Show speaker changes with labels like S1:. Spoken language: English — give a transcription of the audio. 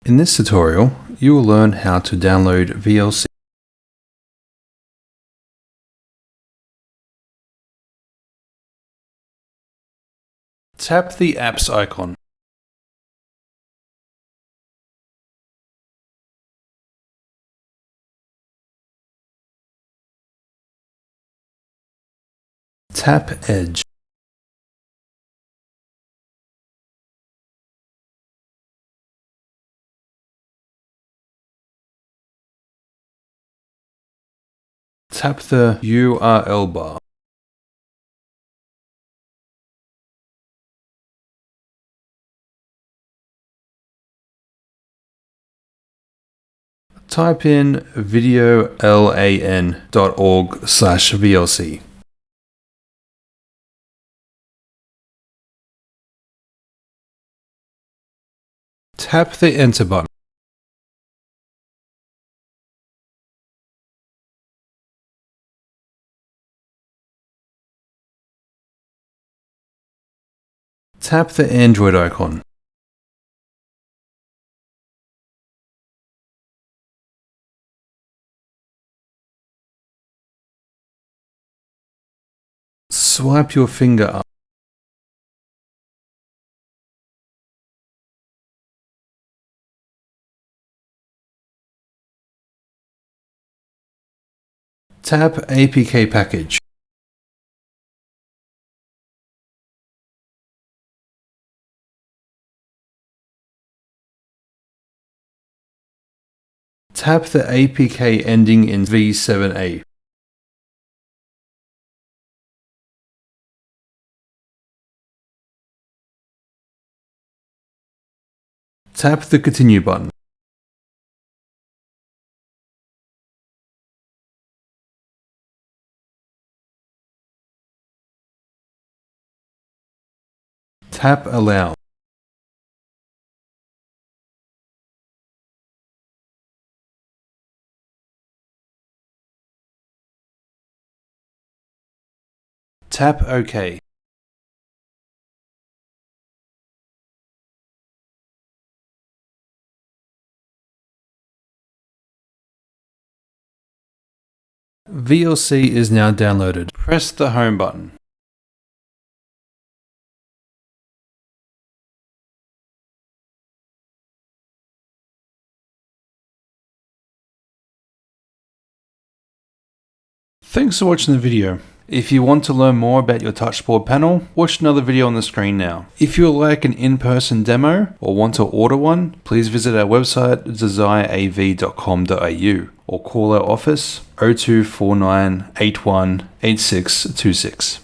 S1: In this tutorial, you will learn how to download VLC. Tap the Apps icon. Tap Edge. Tap the URL bar. Type in videolan.org/VLC. Tap the Enter button. Tap the Android icon. Swipe your finger up. Tap Apk Package. Tap the Apk Ending In V7a. Tap the Continue button. Tap Allow. Tap OK. VLC is now downloaded. Press the Home button. Thanks for watching the video. If you want to learn more about your touchboard panel, watch another video on the screen now. If you would like an in-person demo or want to order one, please visit our website desiraav.com.au or call our office 0249 81 8626.